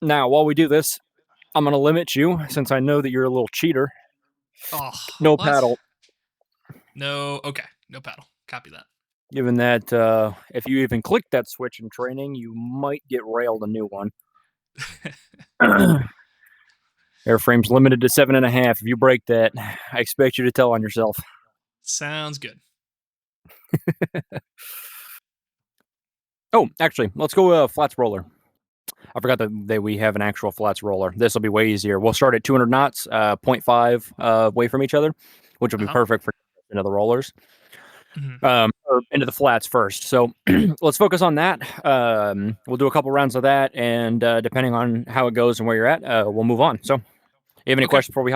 Now, while we do this, I'm going to limit you since I know that you're a little cheater. Oh, No what? paddle. No. Okay. No paddle. Copy that. Given that if you even click that switch in training, you might get railed a new one. Airframe's limited to 7.5. If you break that, I expect you to tell on yourself. Sounds good. Oh, actually, let's go flats roller. I forgot that we have an actual flats roller. This will be way easier. We'll start at 200 knots, 0.5 away from each other, which will be perfect for into the rollers. Or into the flats first. So let's focus on that. We'll do a couple rounds of that, and depending on how it goes and where you're at, we'll move on. So, you have any questions before we?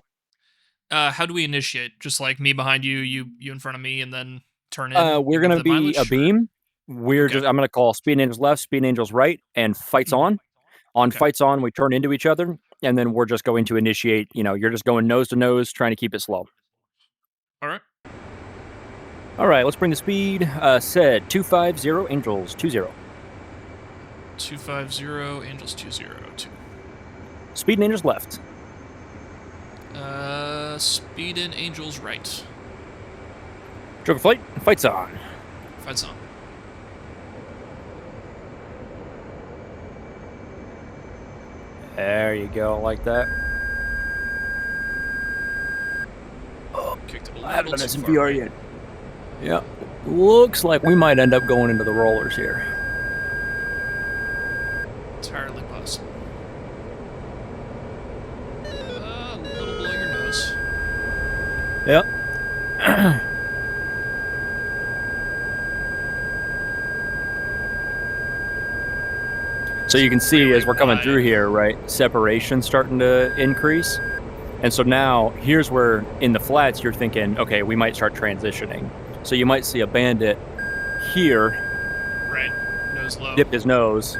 How do we initiate? Just like me behind you, you in front of me, and then turn in. We're gonna be a beam. We're just. I'm gonna call Speed Angels left, Speed Angels right, and fights on. On fights on, we turn into each other, and then we're just going to initiate. You're just going nose to nose, trying to keep it slow. All right. All right, let's bring the speed. Said 250 Angels 20. 250 Angels 202. Speed and Angels left. Speed and Angels right. Joker flight. Fights on. Fights on. There you go, like that. Oh, kicked it a I haven't little done too far right. yet. Yeah, looks like we might end up going into the rollers here. Entirely possible. A little below your nose. Yep. So you can see as we're coming through here, right, separation starting to increase. And so now here's where in the flats you're thinking, okay, we might start transitioning. So you might see a bandit here. Right. Nose low. Dip his nose.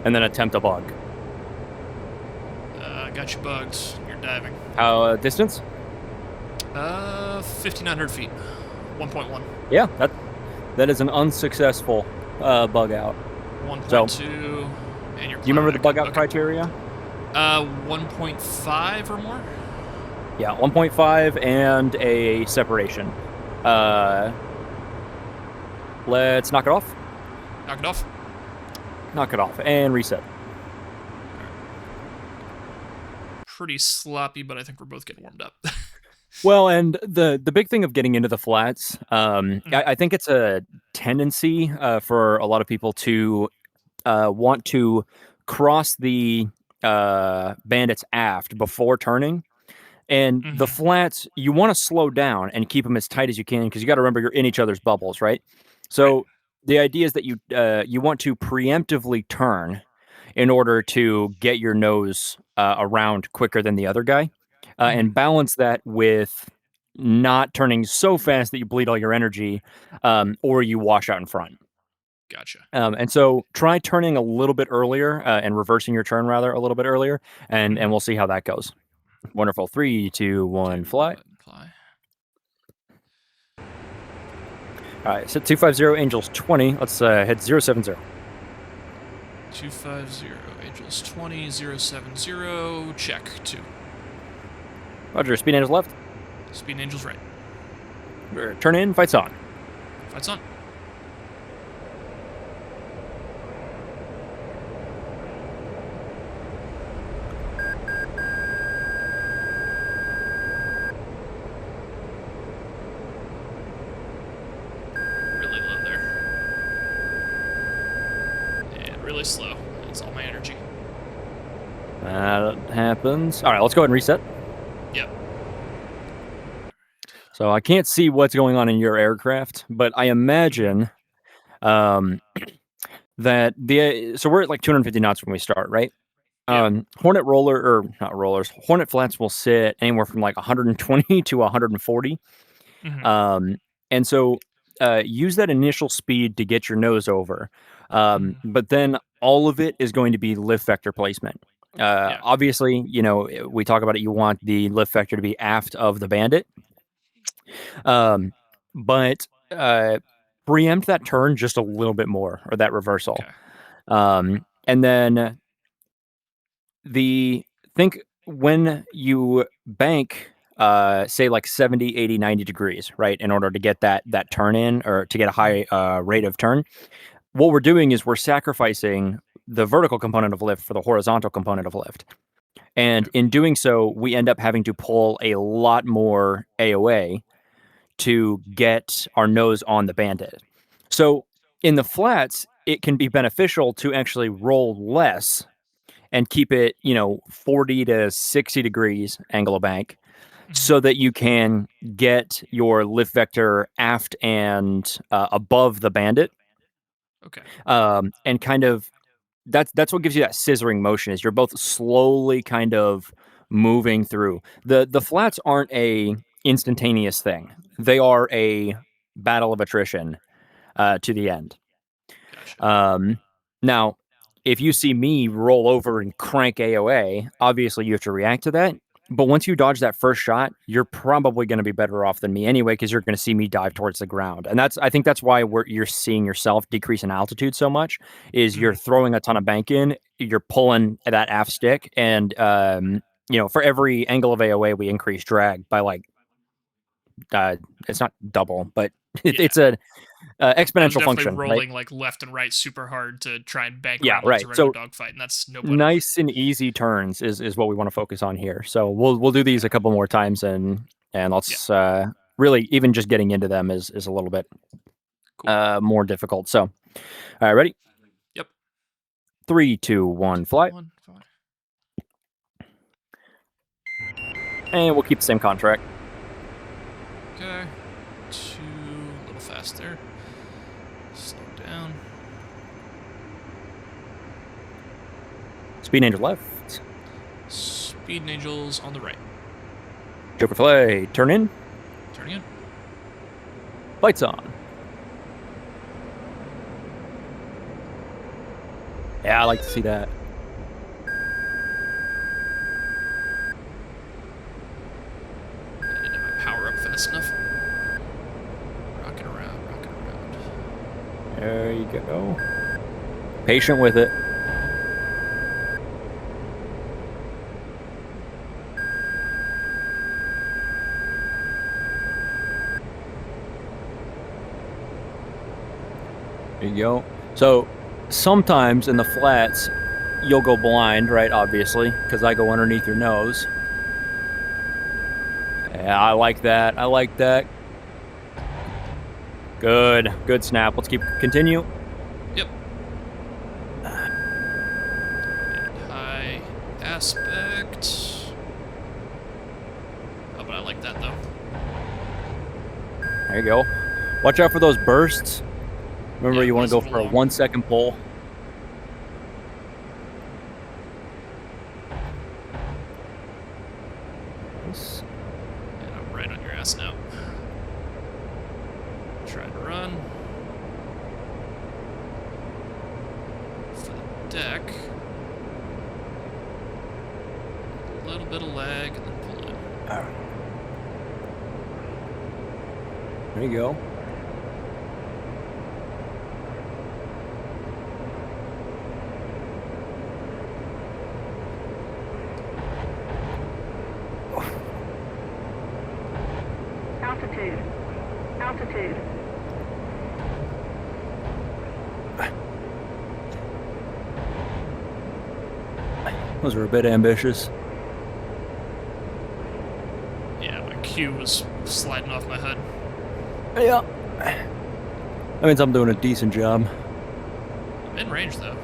And then attempt a bug. Got you bugged. You're diving. How distance? 5,900 feet. 1.1. Yeah, that is an unsuccessful bug out. 1.2. So, and you're. Do you remember the bug out criteria? 1.5 or more. Yeah, 1.5 and a separation. Let's knock it off. Knock it off. Knock it off and reset. Pretty sloppy, but I think we're both getting warmed up. Well, and the big thing of getting into the flats, I think it's a tendency for a lot of people to want to cross the bandits aft before turning. And the flats, you want to slow down and keep them as tight as you can because you got to remember you're in each other's bubbles, right? So the idea is that you want to preemptively turn in order to get your nose around quicker than the other guy, and balance that with not turning so fast that you bleed all your energy, or you wash out in front. Gotcha. And so try turning a little bit earlier and reversing your turn rather a little bit earlier, and we'll see how that goes. Wonderful. 3, 2, 1, fly. All right, so 250 Angels 20. Let's head 070. 250 Angels 20 070. Check 2. Roger. Speed Angels left. Speed Angels right. Turn in. Fights on. Fights on. Really low there. And really slow. That's all my energy. That happens. All right, let's go ahead and reset. Yep. So I can't see what's going on in your aircraft, but I imagine that so we're at like 250 knots when we start, right? Hornet roller, or not rollers, Hornet flats will sit anywhere from like 120 to 140. And so use that initial speed to get your nose over. But then all of it is going to be lift vector placement. Obviously, we talk about it. You want the lift vector to be aft of the bandit. but preempt that turn just a little bit more, or that reversal. Okay. And then think when you bank, say like 70, 80, 90 degrees, right, in order to get that turn in, or to get a high rate of turn, what we're doing is we're sacrificing the vertical component of lift for the horizontal component of lift. And Okay. in doing so, we end up having to pull a lot more AOA to get our nose on the bandit. So in the flats, it can be beneficial to actually roll less and keep it, 40 to 60 degrees angle of bank, Hmm. so that you can get your lift vector aft and above the bandit. Okay. And kind of that's what gives you that scissoring motion, is you're both slowly kind of moving through. The flats aren't a instantaneous thing. They are a battle of attrition to the end. Gotcha. Now, if you see me roll over and crank AOA, obviously you have to react to that. But once you dodge that first shot, you're probably going to be better off than me anyway, because you're going to see me dive towards the ground. And I think that's why you're seeing yourself decrease in altitude so much. Is you're Hmm. throwing a ton of bank in, you're pulling that aft stick, and for every angle of AOA, we increase drag by like it's not double, but Yeah. it's a I was exponential definitely function, right? rolling like left and right super hard to try and bank Yeah, around like it's a right. regular So dogfight, and that's no bueno. nice and easy turns is what we want to focus on here. So we'll do these Okay. a couple more times, and Yeah. let's really, even just getting into them is a little bit Cool. more difficult. So, all right, ready? Yep. 3, 2, 1, 2, fly, 1, fine. and we'll keep the same contract. Okay. 2, a little fast there. Slow down. Speed Angel left, Speed Angels on the right. Joker fly, turn in, Turning in. lights on. Yeah, I like to see that. I didn't have my power up fast enough. Rocking around, rocking around. There you go. Patient with it. There you go. So sometimes in the flats, you'll go blind, right? Obviously, because I go underneath your nose. Yeah, I like that. I like that. Good. Good snap. Let's continue. Yep. And high aspect. Oh, but I like that though. There you go. Watch out for those bursts. Remember, Yeah, you want those to go little for a long. 1-second pull. Nice. And I'm right on your ass now. Trying to run. For the deck. A little bit of lag and then pull in. All right. There you go. Altitude. Altitude. Those are a bit ambitious. Yeah, my Q was sliding off my head. Yeah. That means I'm doing a decent job. I'm in range though.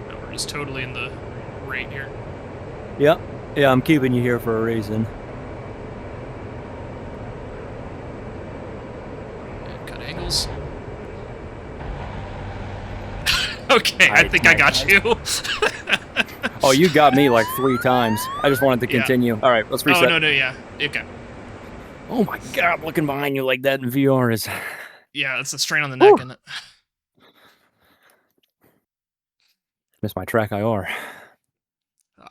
No, we're just totally in the rate here. Yeah. Yeah, I'm keeping you here for a reason. And cut angles. Okay, I think I got you. Oh, you got me like 3 times. I just wanted to Yeah. continue. All right, let's reset. Oh, no, yeah. Okay. Oh my god, looking behind you like that in VR is... Yeah, it's a strain on the neck, isn't it? Miss my track IR.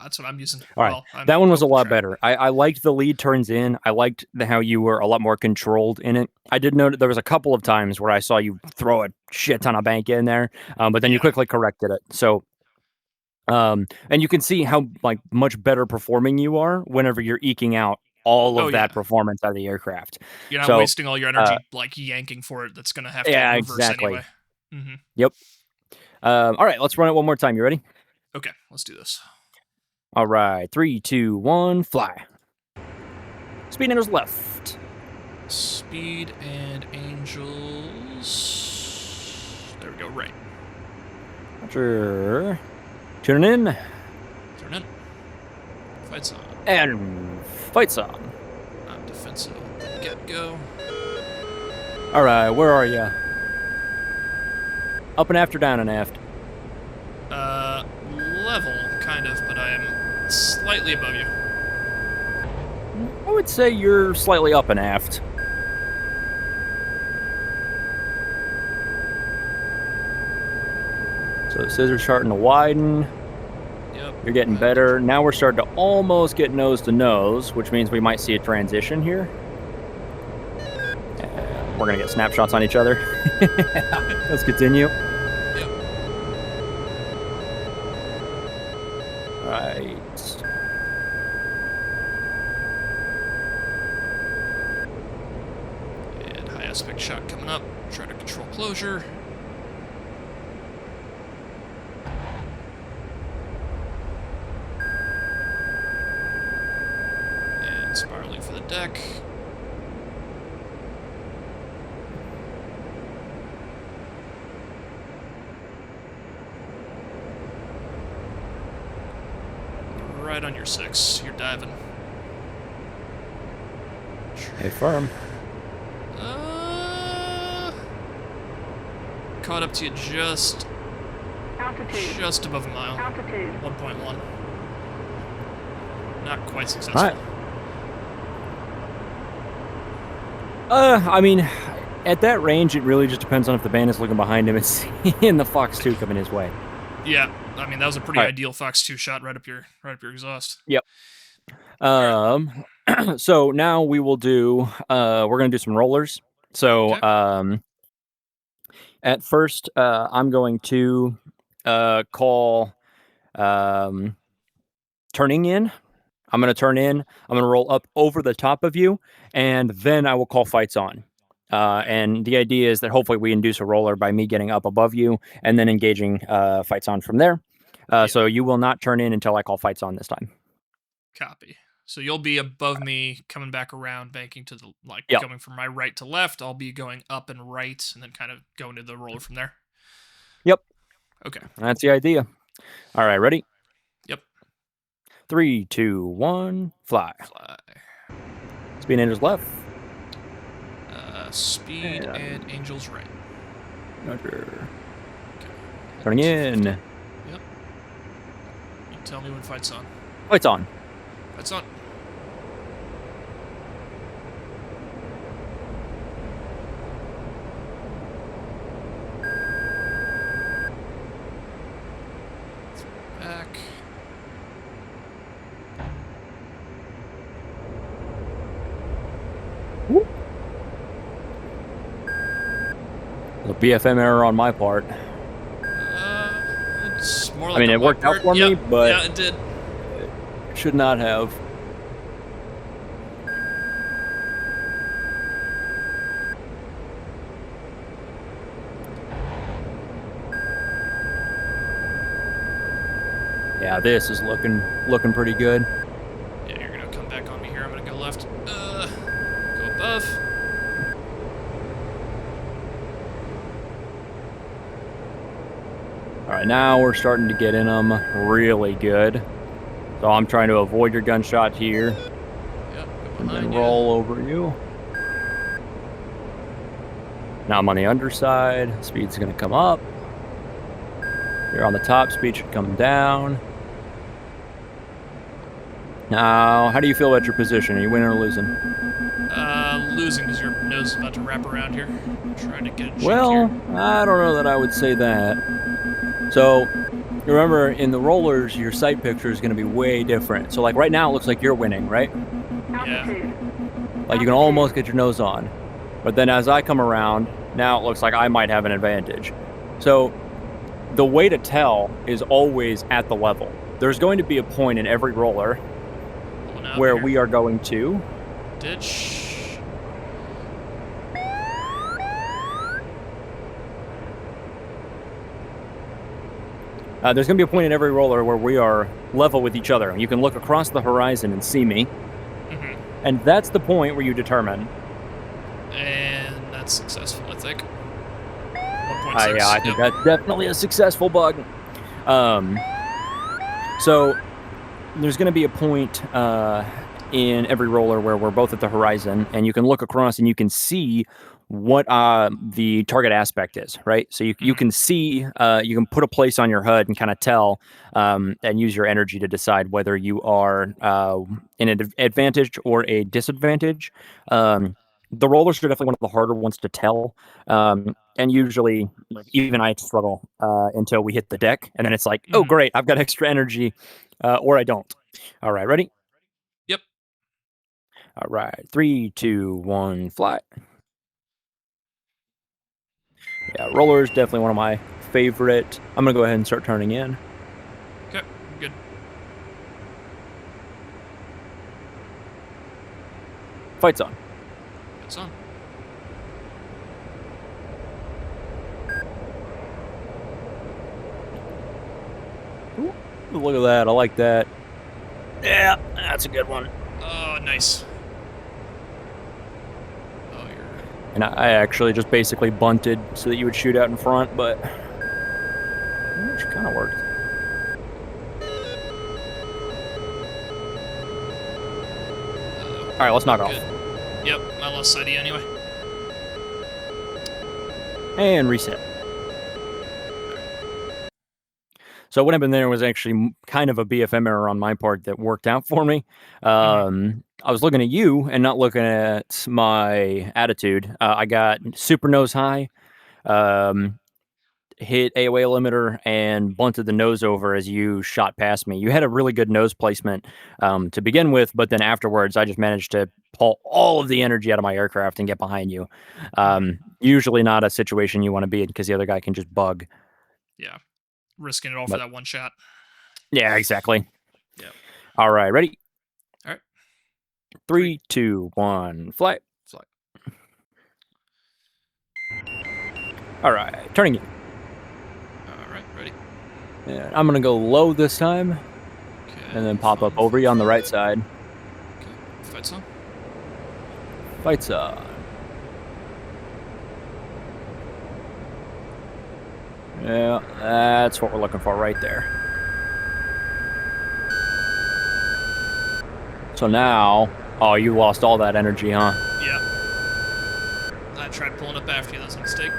that's what I'm using. All right, Well, I'm that one was a open lot track. better. I liked the lead turns in. I liked how you were a lot more controlled in it. I did note there was a couple of times where I saw you throw a shit ton of bank in there, but then you Yeah. quickly corrected it. So, and you can see how like much better performing you are whenever you're eking out all of Oh, that yeah. performance out of the aircraft. You're not So, wasting all your energy like yanking for it. That's gonna have to yeah, reverse exactly. anyway. Mm-hmm. Yep. All right, let's run it one more time. You ready? Okay, let's do this. All right, 3, 2, 1, fly. Speed enters left. Speed and angels. There we go. Right. Roger. Tuning in. Turn in. Fights on. And fights on. I'm defensive. Get go. All right, where are you? Up and aft or down and aft? Level, kind of, but I am slightly above you. I would say you're slightly up and aft. So the scissors starting to widen. Yep. You're getting better. Now we're starting to almost get nose to nose, which means we might see a transition here. We're going to get snapshots on each other. Let's continue. Yep. Right. And high aspect shot coming up. Try to control closure. And spiraling for the deck. Right on your 6. You're diving. Hey, firm. Caught up to you just above a mile. Altitude. 1.1. Not quite successful. All right. I mean, at that range, it really just depends on if the band is looking behind him and seeing the Fox 2 coming his way. Yeah, I mean that was a pretty All right. ideal Fox 2 shot right up your exhaust. Yep. So now we will do. We're gonna do some rollers. So, Okay. at first, I'm going to call turning in. I'm going to turn in. I'm going to roll up over the top of you, and then I will call fights on. And the idea is that hopefully we induce a roller by me getting up above you and then engaging fights on from there. So you will not turn in until I call fights on this time. Copy. So you'll be above me, coming back around, banking to the Yep. going from my right to left. I'll be going up and right, and then kind of going to the roller from there. Yep. Okay. That's the idea. All right, ready? Yep. 3, 2, 1, fly. Fly. Speed enters left. Speed and angels right. Roger. Okay. Turning in. Yep. You tell me when fight's on. Fights on. Fight's on. Back. Whoop. The BFM error on my part. It's more like I mean, on it my worked out part. for me, but yeah, it did. should not have. Yeah, this is looking pretty good. Yeah, you're gonna come back on me here. I'm gonna go left. Go above. All right, now we're starting to get in them really good. So I'm trying to avoid your gunshot here Yep, go and then behind you. roll over you. Now I'm on the underside. Speed's going to come up. You're on the top. Speed should come down. Now, how do you feel about your position? Are you winning or losing? Losing because your nose is about to wrap around here. Trying to get a jump Well, here. I don't know that I would say that. So, remember in the rollers, your sight picture is going to be way different. So like right now, it looks like you're winning, right? Altitude. Like you can almost get your nose on. But then as I come around, now it looks like I might have an advantage. So the way to tell is always at the level. There's going to be a point in every roller where we are going to ditch. There's going to be a point in every roller where we are level with each other. You can look across the horizon and see me. Mm-hmm. And that's the point where you determine. And that's successful, I think. 1.6. Yeah, I think that's definitely a successful bug. So there's going to be a point in every roller where we're both at the horizon, and you can look across and you can see what the target aspect is, right? So you can see, you can put a place on your HUD and kind of tell and use your energy to decide whether you are in an advantage or a disadvantage. The rollers are definitely one of the harder ones to tell. And usually, even I struggle until we hit the deck. And then it's like, oh, great, I've got extra energy, or I don't. All right, ready? Yep. All right, 3, 2, 1, fly. Yeah, rollers, definitely one of my favorite. I'm going to go ahead and start turning in. Okay, good. Fight's on. It's on. Ooh, look at that. I like that. Yeah, that's a good one. Oh, nice. Oh, you're... And I actually just basically bunted so that you would shoot out in front, but which kind of worked. All right, let's knock off. Yep, I lost sight of you anyway. And reset. So what happened there was actually kind of a BFM error on my part that worked out for me. I was looking at you and not looking at my attitude. I got super nose high, hit AOA limiter, and bunted the nose over as you shot past me. You had a really good nose placement to begin with, but then afterwards, I just managed to pull all of the energy out of my aircraft and get behind you. Usually not a situation you want to be in because the other guy can just bug. Yeah. Risking it all for that one shot. Yeah, exactly. Yeah. All right, ready? All right. 3, 2, 1, fly. Fly. All right, turning in. All right, ready. Yeah, I'm gonna go low this time, Okay. and then pop up over you on the right side. Okay. Fight's on. Fight's on. Yeah, that's what we're looking for right there. So now, oh, you lost all that energy, huh? Yeah. I tried pulling up after you. That was a mistake.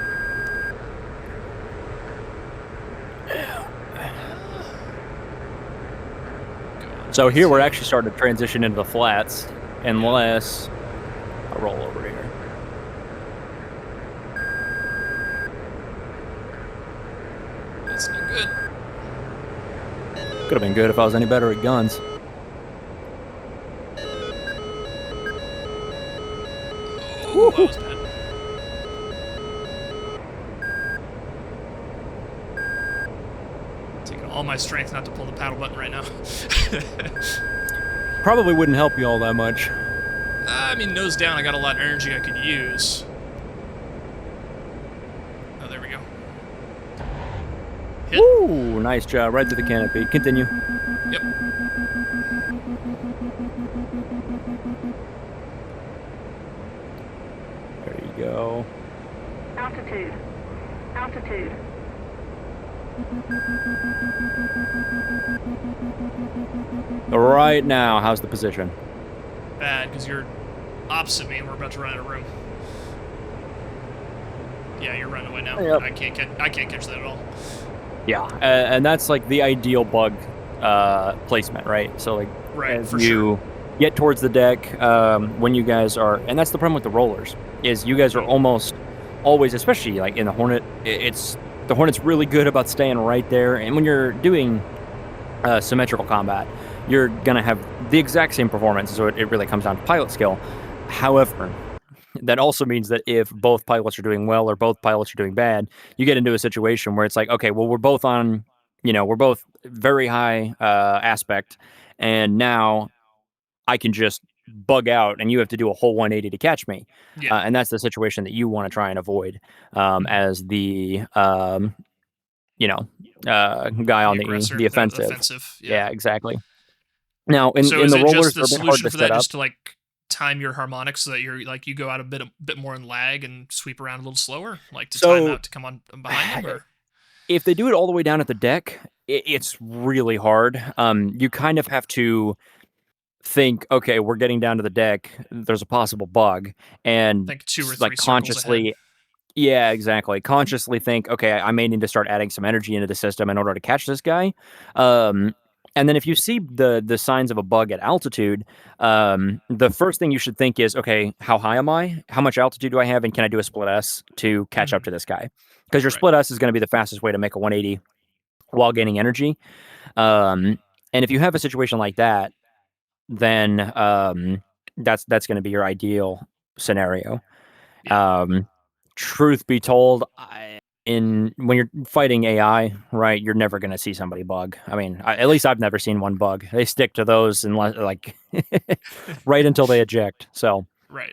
So here we're actually starting to transition into the flats, unless I roll over here. That's not good. Could have been good if I was any better at guns. Oh, that was bad. Taking all my strength not to pull the paddle button right now. Probably wouldn't help you all that much. I mean, nose down, I got a lot of energy I could use. Oh, there we go. Hit. Woo! Nice job. Right through the canopy. Continue. Yep. There you go. Altitude. Altitude. Right now, how's the position? Bad, because you're opposite me and we're about to run out of room. Yeah, you're running away now. Yep. I can't catch that at all. Yeah, and that's like the ideal bug placement, right? So like as you get towards the deck, when you guys are, and that's the problem with the rollers, is you guys are almost always, especially like in the Hornet, it's The Hornet's really good about staying right there, and when you're doing symmetrical combat, you're gonna have the exact same performance. So it really comes down to pilot skill. However, that also means that if both pilots are doing well or both pilots are doing bad, you get into a situation where it's like, okay, well, we're both on, we're both very high aspect, and now I can just bug out, and you have to do a whole 180 to catch me. Yeah. And that's the situation that you want to try and avoid as the guy The on aggressor, the the offensive. offensive. Yeah, exactly. Now, So in is the it just rollers, the they're a bit hard solution to for set that up. just to like time your harmonics so that you're like you go out a bit more in lag and sweep around a little slower, like to time out to come on behind them? Or If they do it all the way down at the deck, it's really hard. You kind of have to think, okay, we're getting down to the deck. There's a possible bug, and think 2 or 3 like circles ahead. consciously, yeah, exactly. Consciously think, okay, I may need to start adding some energy into the system in order to catch this guy. And then if you see the signs of a bug at altitude, the first thing you should think is, okay, how high am I? How much altitude do I have? And can I do a split S to catch up to this guy? Because your Right. split S is going to be the fastest way to make a 180 while gaining energy. And if you have a situation like that, then that's going to be your ideal scenario. Yeah. Truth be told, when you're fighting AI, right, you're never going to see somebody bug. I mean, at least I've never seen one bug. They stick to those unless like right until they eject. So, Right.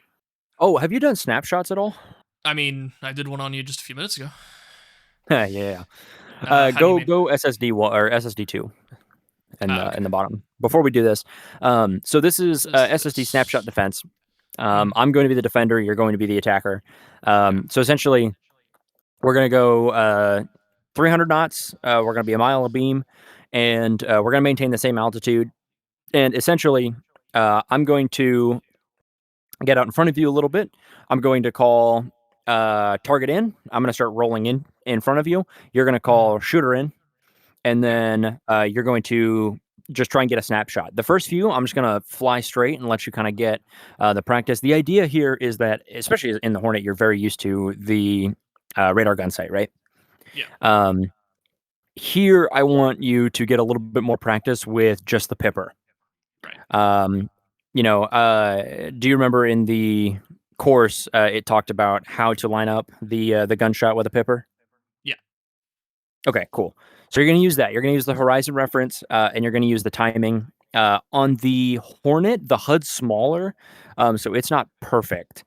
oh, have you done snapshots at all? I mean, I did one on you just a few minutes ago. Yeah. How do you Go mean? SSD or SSD 2 Okay. in the bottom. Before we do this, so this is What is SSD snapshot this? defense. Mhm. I'm going to be the defender. You're going to be the attacker. Okay. So essentially, we're going to go 300 knots. We're going to be a mile abeam, and we're going to maintain the same altitude. And essentially, I'm going to get out in front of you a little bit. I'm going to call target in. I'm going to start rolling in front of you. You're going to Mhm. call shooter in, and Okay. then you're going to just try and get a snapshot. The first few, I'm just going to fly straight and let you kind of get the practice. The idea here is that, especially in the Hornet, you're very used to the radar gun sight, right? Yeah. Here, I want you to get a little bit more practice with just the pipper. Right. Do you remember in the course it talked about how to line up the gunshot with a pipper? Yeah. Okay, cool. So you're going to use that. You're going to use the horizon reference, and you're going to use the timing. On the Hornet, the HUD's smaller, so it's not perfect.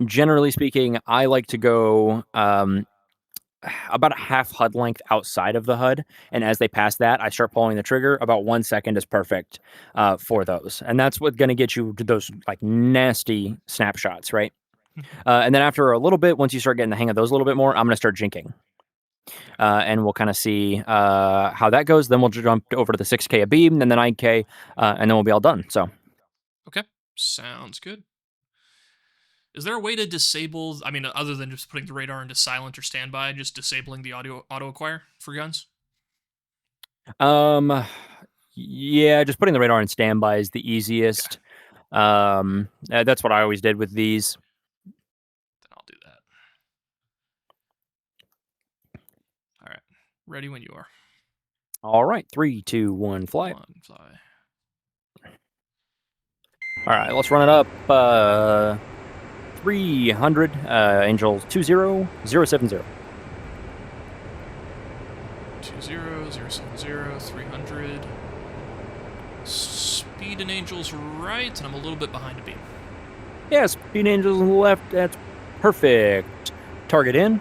Generally speaking, I like to go about a half HUD length outside of the HUD, and as they pass that, I start pulling the trigger. About 1 second is perfect for those, and that's what's going to get you to those like nasty snapshots, right? And then after a little bit, once you start getting the hang of those a little bit more, I'm going to start jinking. And we'll kind of see how that goes. Then we'll jump over to the 6K a beam, then the 9K, and then we'll be all done. So, Okay. Sounds good. Is there a way to disable? I mean, other than just putting the radar into silent or standby, just disabling the auto acquire for guns? yeah, just putting the radar in standby is the easiest. That's what I always did with these. Then I'll do that. All right. Ready when you are. All right, 3, 2, 1, fly. Fly. All right, let's run it up. 300, Angel 20070. 20070 300. Speed and Angels right, and I'm a little bit behind a beam. Yeah, speed Angels on the left. That's perfect. Target in.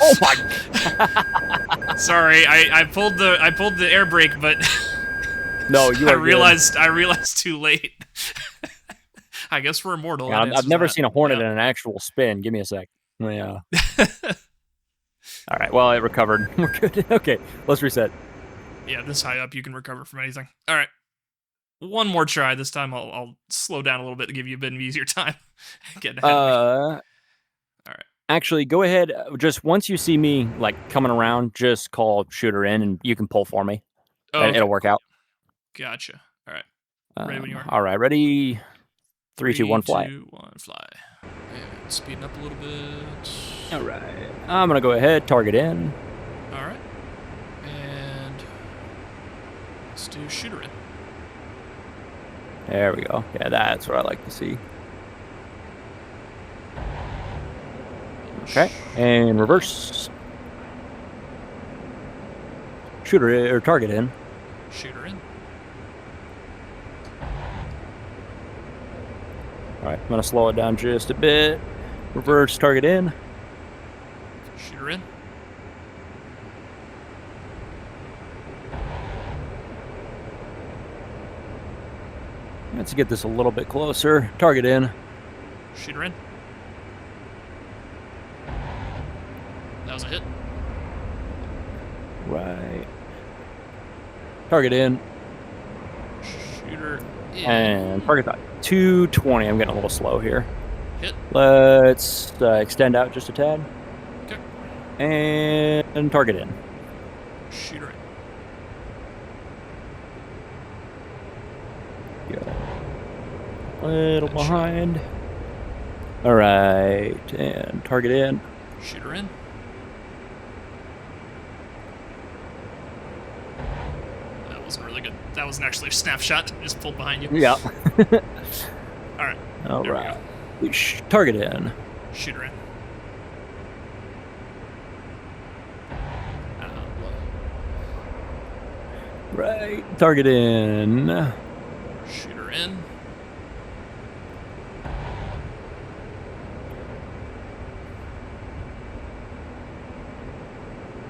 Oh my! Sorry, I pulled the air brake, but No, you I are realized too late. I guess we're immortal. Yeah, I've never seen a Hornet in an actual spin. Give me a sec. Yeah. All right. Well, it recovered. We're good. Okay, let's reset. Yeah, this high up, you can recover from anything. All right, one more try. This time, I'll slow down a little bit to give you a bit of easier time. Getting ahead of me. All All right. Actually, go ahead. Just once you see me like coming around, just call shooter in, and you can pull for me. Oh, okay. It'll work out. Gotcha. All right. Ready when you are. All right, ready. 3, 2, 1, fly. 3, 2, 1, fly. And speeding up a little bit. All right. I'm gonna go ahead. Target in. All right. And let's do shooter in. There we go. Yeah, that's what I like to see. Okay, and reverse. Shooter or target in. Shooter in. All right, I'm gonna slow it down just a bit. Reverse, target in. Shooter in. Let's get this a little bit closer. Target in. Shooter in. That was a hit. Right. Target in. Shooter in. And target that. 220. I'm getting a little slow here. Hit. Let's extend out just a tad. Okay. And target in. Shooter in. Go. A little behind. All right, and target in. Shooter in. That wasn't really good. That wasn't actually a snapshot. Just pulled behind you. Yeah. All right. All there right. Target in. Shooter in. Right. Target in. Shooter in.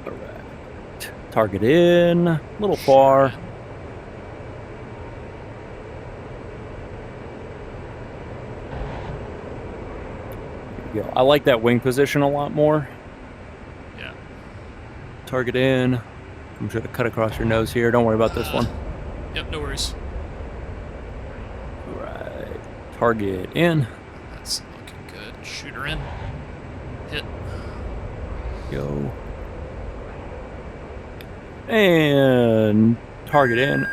All right. Target in. A little far. I like that wing position a lot more. Yeah. Target in. I'm sure to cut across your nose here. Don't worry about this one. Yep, no worries. Right. Target in. That's looking good. Shooter in. Hit. Go. And target in. A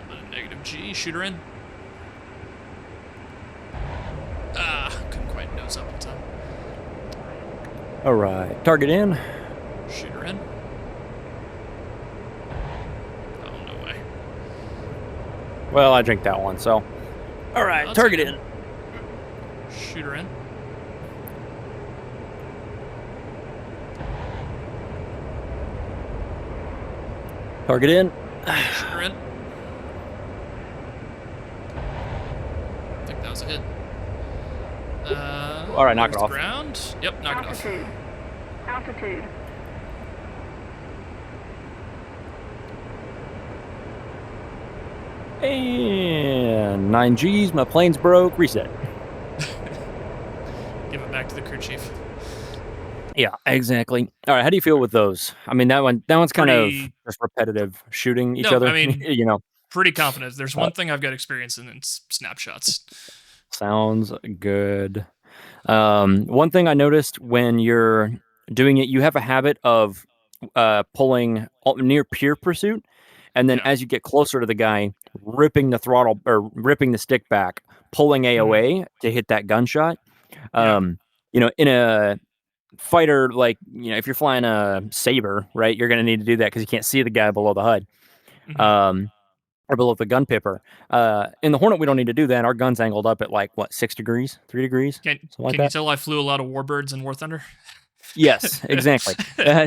little bit of negative G. Shooter in. Couldn't quite nose up in time. All right. Target in. Shooter in. Oh, no way. Well, I drank that one, so. All right. Target in. Shooter in. Target in. Shooter in. I think that was a hit. All right, knock it off. Ground. Yep, knock it off. Altitude. And 9 Gs. My plane's broke. Reset. Give it back to the crew chief. Yeah, exactly. All right, how do you feel with those? I mean, that one's kind of just repetitive, shooting each other. I mean, you know, pretty confident. There's one thing I've got experience in, and it's snapshots. Sounds good. One thing I noticed when you're doing it, you have a habit of pulling near peer pursuit, and then as you get closer to the guy, ripping the throttle or ripping the stick back, pulling AOA to hit that gunshot. You know, in a fighter, like, you know, if you're flying a Saber, right, you're going to need to do that because you can't see the guy below the HUD. Or below the gun pipper. In the Hornet, we don't need to do that. Our gun's angled up at like, what, 6 degrees, 3 degrees? Can you tell I flew a lot of Warbirds in War Thunder? Yes, exactly.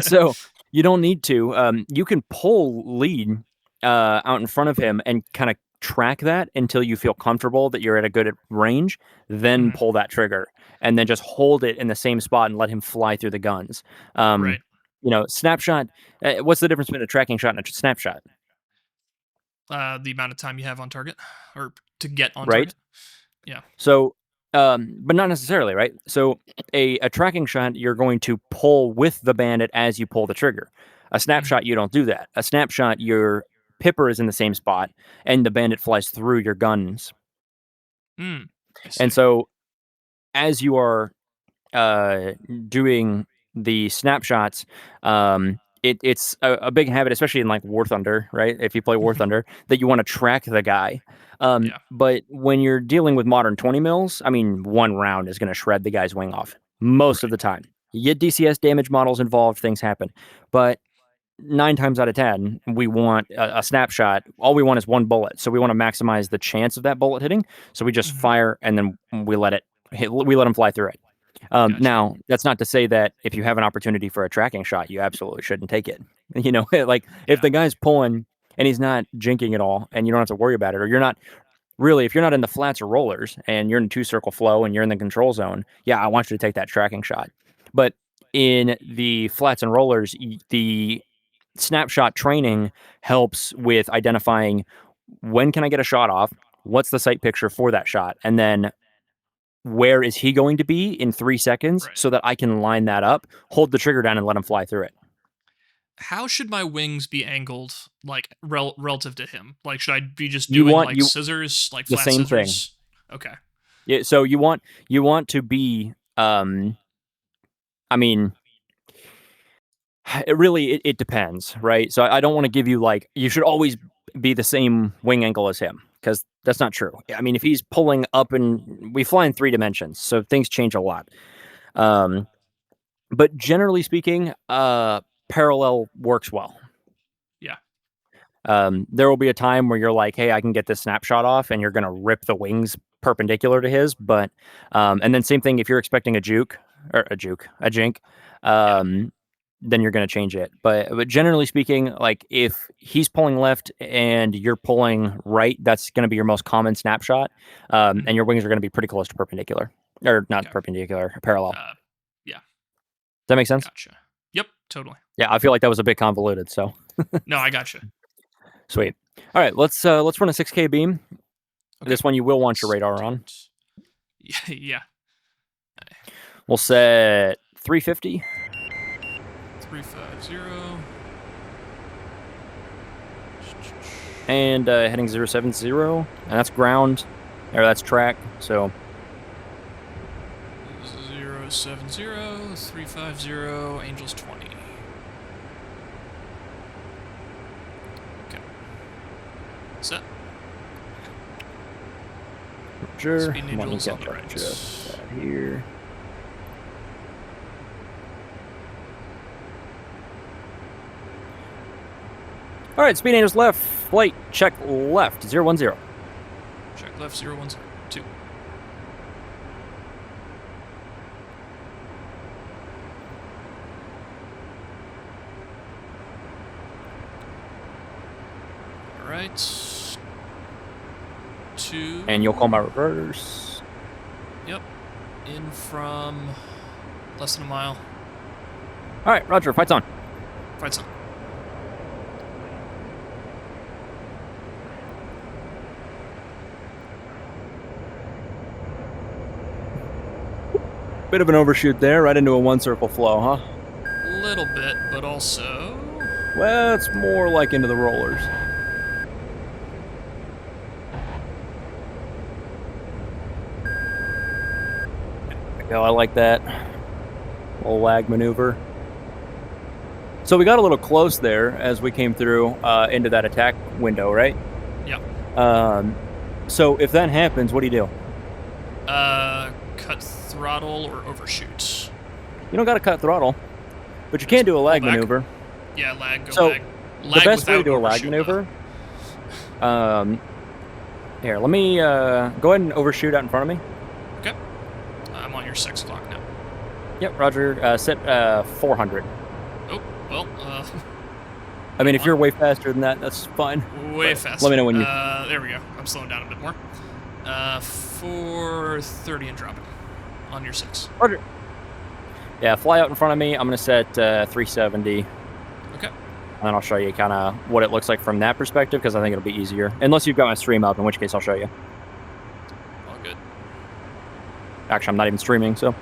So you don't need to. You can pull lead out in front of him and kind of track that until you feel comfortable that you're at a good range, then pull that trigger, and then just hold it in the same spot and let him fly through the guns. Right. You know, snapshot, what's the difference between a tracking shot and a snapshot? The amount of time you have on target, or to get on right? target. Yeah. So, but not necessarily, right? So a tracking shot, you're going to pull with the bandit as you pull the trigger. A snapshot, you don't do that. A snapshot, your pipper is in the same spot, and the bandit flies through your guns. And so, as you are doing the snapshots, it's a big habit, especially in like War Thunder, right? If you play War Thunder, that you want to track the guy. Yeah. But when you're dealing with modern 20 mils, I mean, one round is going to shred the guy's wing off most of Right. the time. You get DCS damage models involved, things happen. But 9 times out of 10, we want a snapshot. All we want is one bullet. So we want to maximize the chance of that bullet hitting. So we just fire and then we let it hit, we let him fly through it. Gotcha. Now, that's not to say that if you have an opportunity for a tracking shot, you absolutely shouldn't take it. You know, like if the guy's pulling and he's not jinking at all and you don't have to worry about it, or you're not really, if you're not in the flats or rollers and you're in 2-circle flow and you're in the control zone, yeah, I want you to take that tracking shot. But in the flats and rollers, the snapshot training helps with identifying when can I get a shot off, what's the sight picture for that shot, and then where is he going to be in 3 seconds Right. so that I can line that up, hold the trigger down, and let him fly through it. How should my wings be angled, like relative to him? Like, should I be just You doing want like you scissors, like the flat same thing. scissors? Okay. Yeah, so you want to be I mean, it depends, right? So I don't want to give you like you should always be the same wing angle as him because that's not true. I mean, if he's pulling up and we fly in 3 dimensions, so things change a lot. But generally speaking, parallel works well. Yeah. There will be a time where you're like, hey, I can get this snapshot off, and you're going to rip the wings perpendicular to his. But, and then same thing if you're expecting a jink, then you're going to change it. But generally speaking, like if he's pulling left and you're pulling right, that's going to be your most common snapshot. And your wings are going to be pretty close to perpendicular, or not perpendicular, parallel. Yeah. Does that make sense? Gotcha. Yep, totally. Yeah, I feel like that was a bit convoluted. So No, I gotcha. sweet. All right, let's run a 6K beam. Okay. This one you will want your radar on. Yeah. We'll set 350. 350. And heading 070. And that's ground, or that's track. So 070, 350, Angels 20. Okay. Set. Sure. Speed Angels on the right. Just that here. All right, Speed Angels left. Flight check left 010. Check left 010. 2. All right. 2. And you'll call my reverse. Yep. In from less than a mile. All right, Roger. Fight's on. Fight's on. Bit of an overshoot there, right into a 1-circle flow, huh? Little bit, but also... Well, it's more like into the rollers. There we go, I like that. Little lag maneuver. So we got a little close there as we came through into that attack window, right? Yep. So if that happens, what do you do? Cut throttle or overshoot. You don't got to cut throttle, but you can do a lag maneuver. Yeah, lag, go So lag. The best way to do a lag maneuver... here, let me go ahead and overshoot out in front of me. Okay. I'm on your 6 o'clock now. Yep, Roger. Set 400. Oh, well, I mean, if you're way faster than that, that's fine. Way faster. Let me know when you... there we go. I'm slowing down a bit more. 430 and dropping on your 6. Roger. Yeah, fly out in front of me. I'm going to set 370. Okay. And then I'll show you kind of what it looks like from that perspective, because I think it'll be easier. Unless you've got my stream up, in which case I'll show you. All good. Actually, I'm not even streaming, so...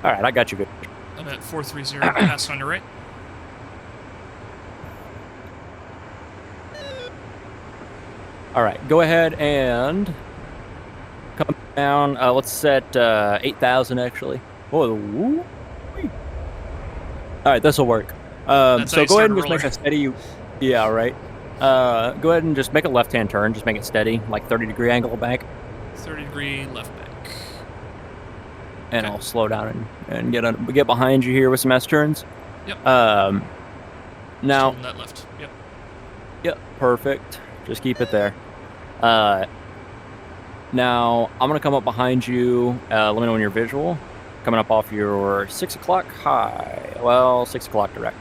All right, I got you good. I'm at 430, pass on your right. All right, go ahead and come down. Let's set 8,000, actually. Oh, woo. All right, this will work. That's how So you go start ahead a and just make roller. a steady. Yeah, right. Go ahead and just make a left-hand turn. Just make it steady, like 30-degree angle back, 30-degree left back. and Okay. I'll slow down and get behind you here with some S turns. Yep. Now, Just holding that left. Yep. yep, perfect. Just keep it there. Now I'm gonna come up behind you. Let me know when you're visual. Coming up off your 6 o'clock high. Well, 6 o'clock direct.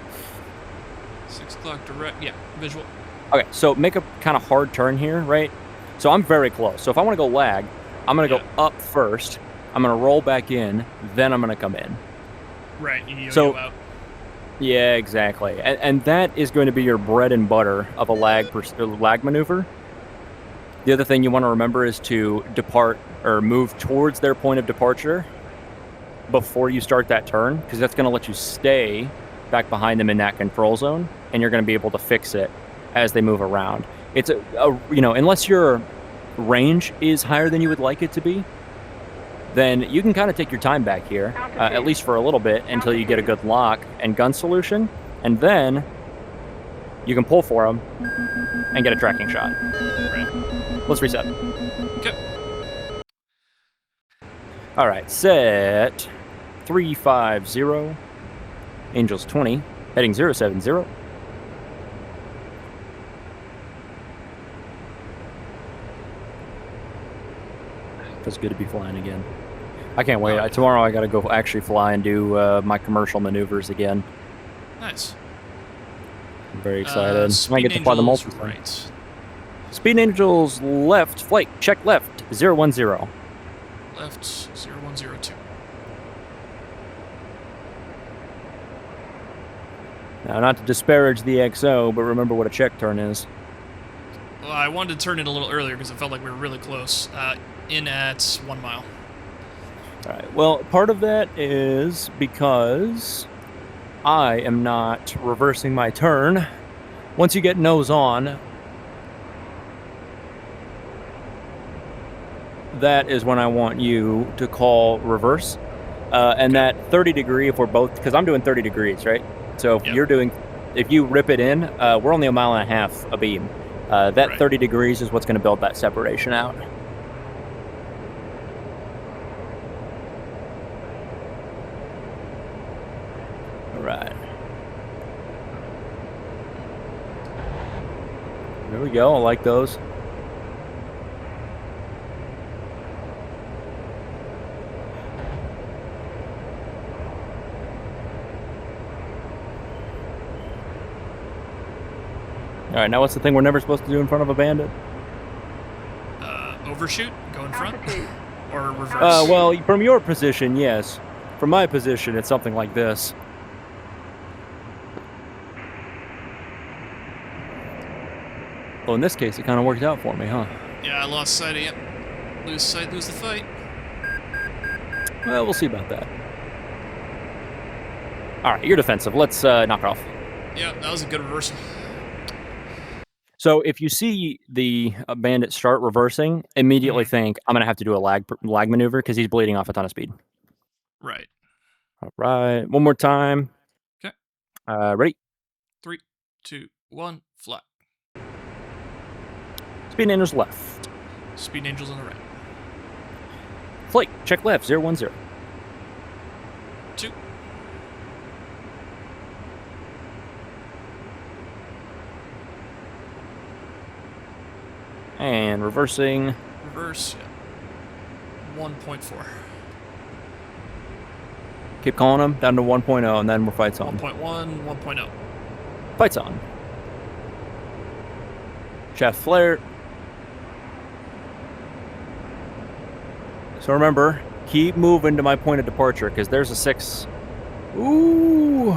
6 o'clock direct. Yeah, visual. Okay, so make a kind of hard turn here, right? So I'm very close. So if I want to go lag, I'm going to go up first. I'm going to roll back in, then I'm going to come in. Right, you So- out. Yeah, exactly. And that is going to be your bread and butter of a lag maneuver. The other thing you want to remember is to depart or move towards their point of departure before you start that turn, because that's going to let you stay back behind them in that control zone, and you're going to be able to fix it as they move around. It's unless your range is higher than you would like it to be, then you can kind of take your time back here, at least for a little bit, until you get a good lock and gun solution, and then you can pull for them and get a tracking shot. Right. Let's reset. Okay. All right, set 350, Angels 20, heading 070. Feels good to be flying again. I can't wait. Tomorrow I got to go actually fly and do my commercial maneuvers again. Nice. I'm very excited. I Speed get to fly the Angels multi. right. Speed Angels left, flight, check left, 010. Left 0102. Now, not to disparage the XO, but remember what a check turn is. Well, I wanted to turn it a little earlier because it felt like we were really close. In at 1 mile. All right. Well, part of that is because I am not reversing my turn. Once you get nose on, that is when I want you to call reverse. And that 30 degree, if we're both, because I'm doing 30 degrees, right? So if if you rip it in, we're only 1.5 miles abeam. That Right. 30 degrees is what's going to build that separation out. All right. There we go. I like those. All right, now what's the thing we're never supposed to do in front of a bandit? Overshoot? Go in front? Altitude. Or reverse? Well, from your position, yes. From my position, it's something like this. Well, in this case, it kind of worked out for me, huh? Yeah, I lost sight of you. Lose sight, lose the fight. Well, we'll see about that. All right, you're defensive. Let's knock it off. Yeah, that was a good reversal. So if you see the bandit start reversing, immediately think, I'm going to have to do a lag maneuver because he's bleeding off a ton of speed. Right. All right, one more time. Okay. Ready? 3, 2, 1, fly. Speed Angels left. Speed Angels on the right. Flight, check left, 010. 2. And reversing. Reverse, yeah. 1.4. Keep calling them down to 1.0, and then we're fights on. 1.1, 1.0. Fights on. Shaft flare. So remember, keep moving to my point of departure, because there's a 6. Ooh.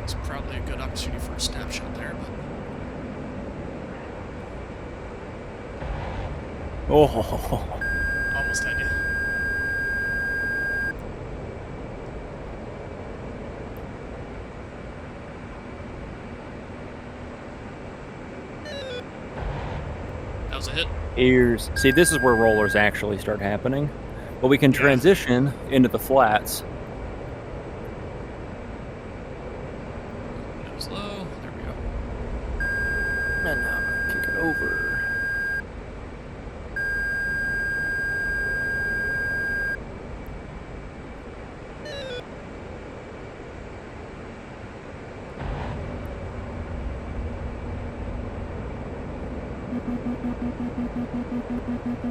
It's probably a good opportunity for a snapshot there, but... Oh. Almost had you. That was a hit. Ears. See, this is where rollers actually start happening. But we can Yeah. transition into the flats. Nose low. There we go. And now I'm going to kick it over.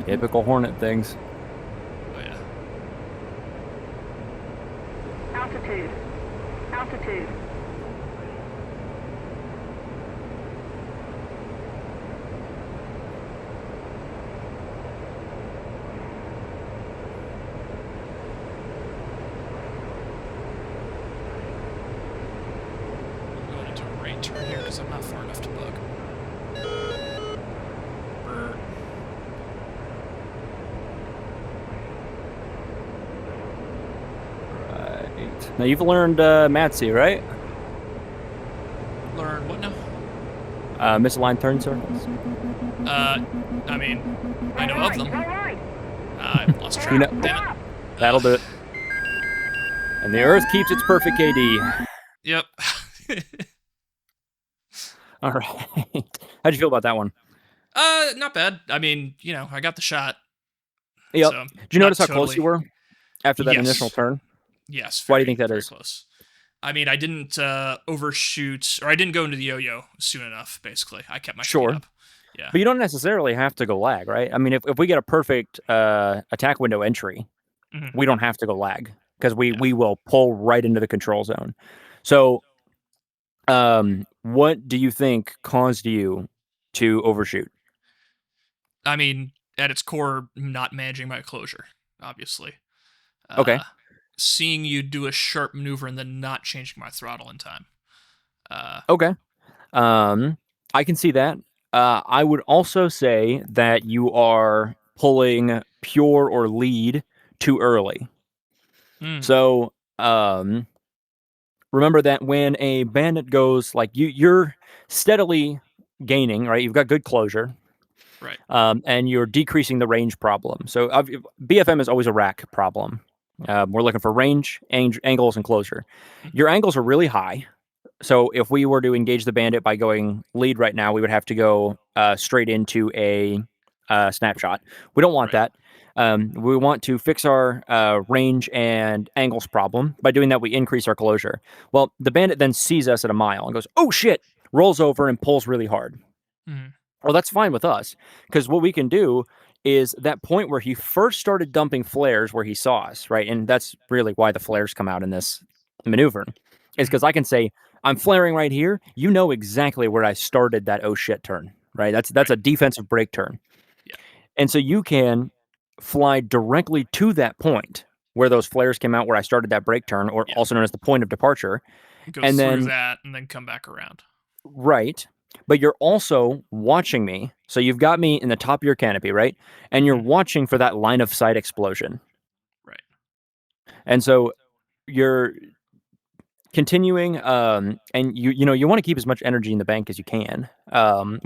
Typical Hornet things. Oh yeah. Altitude. Altitude. I'm going into a right turn here because I'm not far enough to bug. Brr. Right. Now you've learned Matsy, right? Learn what now? Misaligned turn circles. I mean, I know Go of right, them. Go right. I've lost track. You know- Damn it. That'll do it. And the Earth keeps its perfect KD. Yep. All right. How'd you feel about that one? Not bad. I mean, you know, I got the shot. Yep. So, Did you not notice how close totally- you were after that Yes. initial turn? Yes. Why do you very, think that very is? Close. I mean, I didn't overshoot, or I didn't go into the yo-yo soon enough. Basically, I kept my speed Sure. up. Yeah. But you don't necessarily have to go lag, right? I mean, if we get a perfect attack window entry, Mhm. we don't have to go lag because we Yeah. we will pull right into the control zone. So, what do you think caused you to overshoot? I mean, at its core, not managing my closure, obviously. Okay. Seeing you do a sharp maneuver and then not changing my throttle in time. Okay. I can see that. I would also say that you are pulling pure or lead too early. Hmm. So, remember that when a bandit goes like you're steadily gaining, right? You've got good closure, Right. and you're decreasing the range problem. So, BFM is always a rack problem. We're looking for range, angles, and closure. Your angles are really high. So if we were to engage the bandit by going lead right now, we would have to go straight into a snapshot. We don't want Right. that. We want to fix our range and angles problem. By doing that, we increase our closure. Well, the bandit then sees us at a mile and goes, "Oh shit!" rolls over and pulls really hard. Mhm. Well, that's fine with us because what we can do is that point where he first started dumping flares where he saw us, right? And that's really why the flares come out in this maneuver, is because I can say, I'm flaring right here. You know exactly where I started that oh shit turn, right? That's Right. a defensive break turn. Yeah. And so you can fly directly to that point where those flares came out where I started that break turn, or Yeah. also known as the point of departure. Go And through then- that and then come back around. Right. But you're also watching me. So you've got me in the top of your canopy, right? And you're Mhm. watching for that line of sight explosion. Right. And so you're continuing, and you want to keep as much energy in the bank as you can,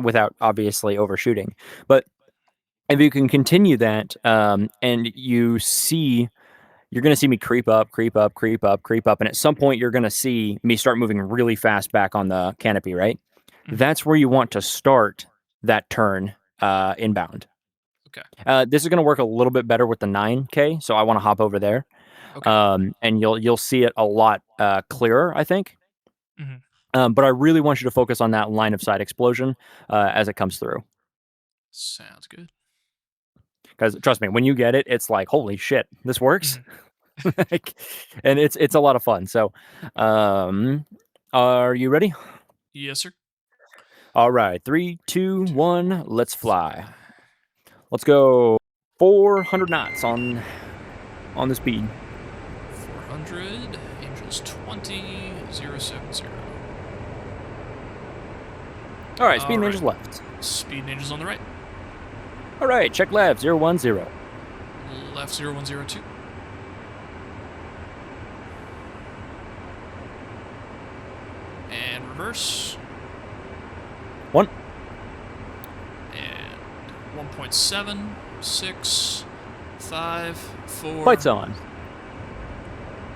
without obviously overshooting. But if you can continue that, and you're going to see me creep up, creep up, creep up, creep up, and at some point you're going to see me start moving really fast back on the canopy, right? Mhm. That's where you want to start that turn inbound. Okay. This is going to work a little bit better with the 9K, so I want to hop over there. Okay. And you'll see it a lot clearer, I think. Mhm. But I really want you to focus on that line of sight explosion as it comes through. Sounds good. Because trust me, when you get it, it's like, holy shit, this works. Mm-hmm. Like, and it's a lot of fun. So, are you ready? Yes, sir. All right, 3, 2, 1, let's fly. Let's go 400 knots on the speed. 400, Angels 20, 070. All right, speed All ninjas right. left. Speed ninjas on the right. All right, check left 010. Left 0102. And reverse. 1. And 1.7, 6, 5, 4. Fights on.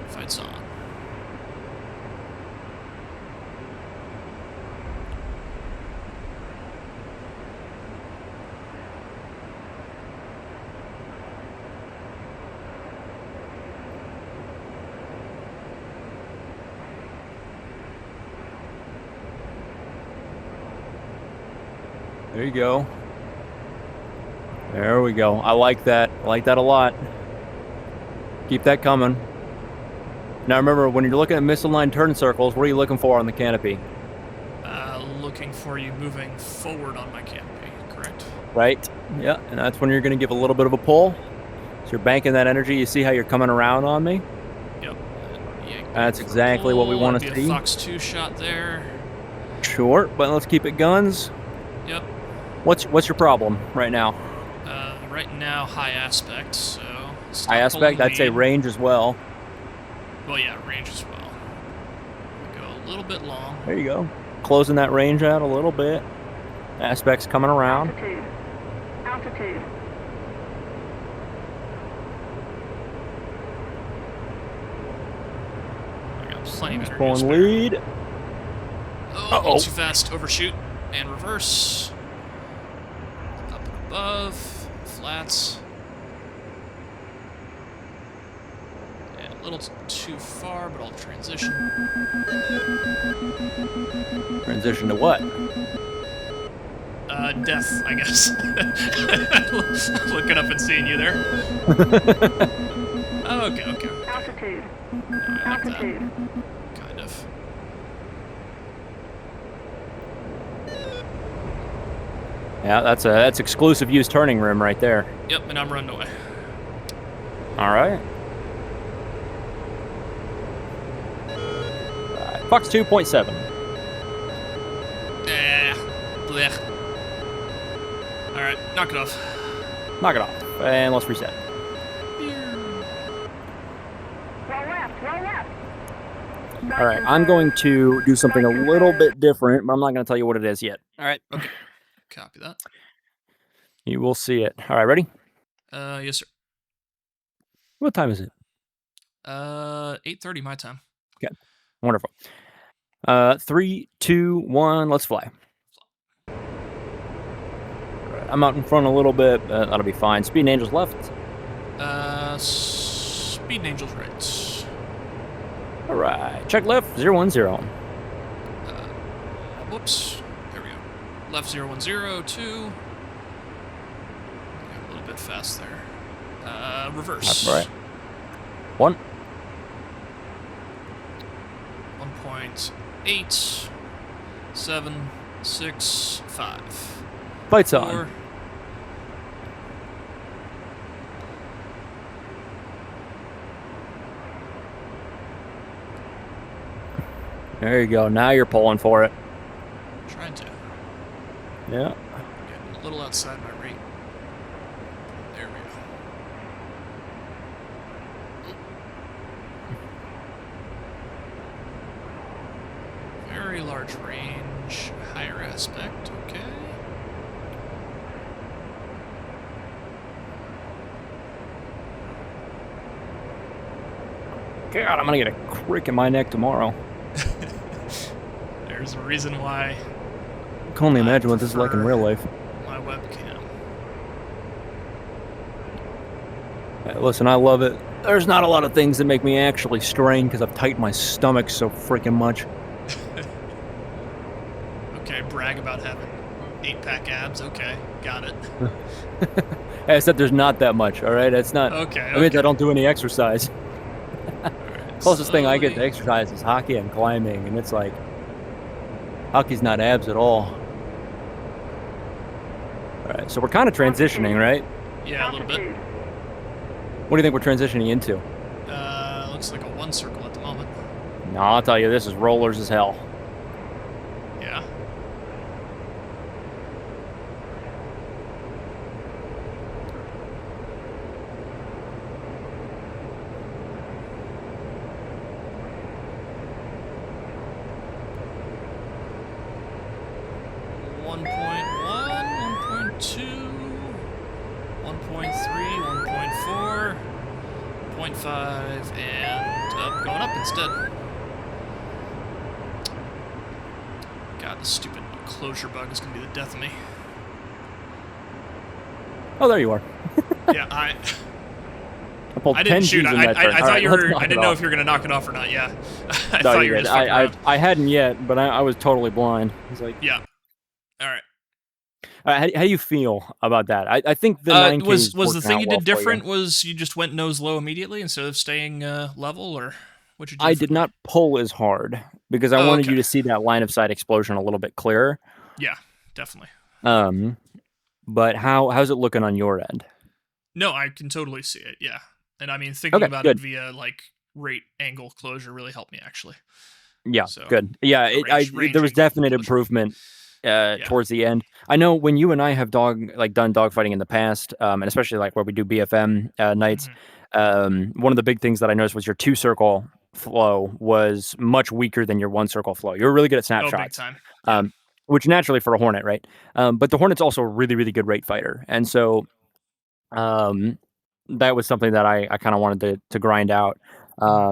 Fights on. There you go. There we go. I like that. I like that a lot. Keep that coming. Now remember, when you're looking at missile line turn circles, what are you looking for on the canopy? Looking for you moving forward on my canopy, correct? Right? Yeah, and that's when you're going to give a little bit of a pull. So you're banking that energy. You see how you're coming around on me? Yep. That's exactly what we want to see. A Fox 2 shot there. Sure, but let's keep it guns. Yep. What's your problem right now? Right now, high aspect, so... High aspect? I'd say range as well. Well, yeah, range as well. Go a little bit long. There you go. Closing that range out a little bit. Aspect's coming around. Altitude. Altitude. I got plenty of energy. Pulling lead. Oh, a little too fast. Overshoot and reverse. Up and above. Flats. And a little too far, but I'll transition. Transition to what? Death, I guess. Looking up and seeing you there. Okay. Altitude. I like that. Altitude. Kind of. Yeah, that's exclusive use turning rim right there. Yep, and I'm running away. All right. Fox 2.7. Blech. Alright, knock it off. Knock it off. And let's reset. Roll left. Roll left. All right, I'm going to do something a little bit different, but I'm not going to tell you what it is yet. All right. Okay. Copy that. You will see it. All right, ready? Yes, sir. What time is it? 8:30 my time. Okay. Wonderful. 3, 2, 1, let's fly. Right, I'm out in front a little bit. That'll be fine. Speed and Angels left. Speed and Angels right. All right. Check left, 010. Whoops. There we go. Left 010, 2. A little bit fast there. Reverse. That's right. 1. 1.8, 7, 6, 5. Fights 4. on. There you go. Now you're pulling for it. Trying to. Yeah. Getting a little outside my rate. There we go. Very large range, higher aspect, okay. God, I'm gonna get a crick in my neck tomorrow. There's a reason why I can only imagine what this is like in real life. my webcam. Hey, listen, I love it. There's not a lot of things that make me actually strain because I've tightened my stomach so freaking much. Okay, brag about having 8-pack abs. Okay, got it. I said there's not that much, all right? It's not. Okay. I mean, I don't do any exercise. Alright, Closest thing I get to slowly. exercise is hockey and climbing, and it's like hockey's not abs at all. All right, so we're kind of transitioning, right? Yeah, a little bit. Altitude. What do you think we're transitioning into? Looks like a 1 circle at the moment. No, I'll tell you, this is rollers as hell. Yeah. One point 1.2. 0.5 and going up instead. God, this stupid closure bug is going to be the death of me. Oh, there you are. Yeah, I pulled didn't 10 shoot. Gs in that I turn. thought Alright, you let's were. knock I it didn't know off. if you were going to knock it off or not. Yeah. I No, thought you're you were good. just fucking around. I hadn't yet, but I was totally blind. It's like, Yeah. All right. how do you feel about that? I think the 9K was is the working thing out you well did for you. different? Was you just went nose low immediately instead of staying level, or what did you do? I did not pull as hard because I wanted you to see that line of sight explosion a little bit clearer. Yeah, definitely. But how's it looking on your end? No, I can totally see it. Yeah, and I mean thinking about it via like rate angle closure really helped me actually. Yeah, So, good. Yeah, there was definite improvement towards the end. I know when you and I have done dogfighting in the past, and especially like where we do BFM nights, one of the big things that I noticed was your 2-circle flow was much weaker than your 1-circle flow. You were really good at snapshots. Oh, big time. Yeah. Which naturally for a Hornet, right? But the Hornet's also a really, really good rate fighter. And so that was something that I kind of wanted to grind out. I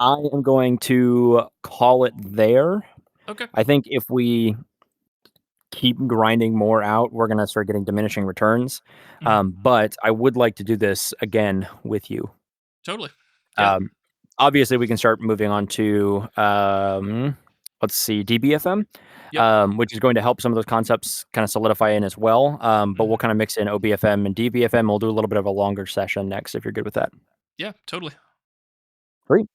am going to call it there. Okay. I think if we keep grinding more out, we're going to start getting diminishing returns. But I would like to do this again with you. Totally. Yeah. Obviously, we can start moving on to, let's see, DBFM, which is going to help some of those concepts kind of solidify in as well. But we'll kind of mix in OBFM and DBFM. We'll do a little bit of a longer session next if you're good with that. Yeah, totally. Great.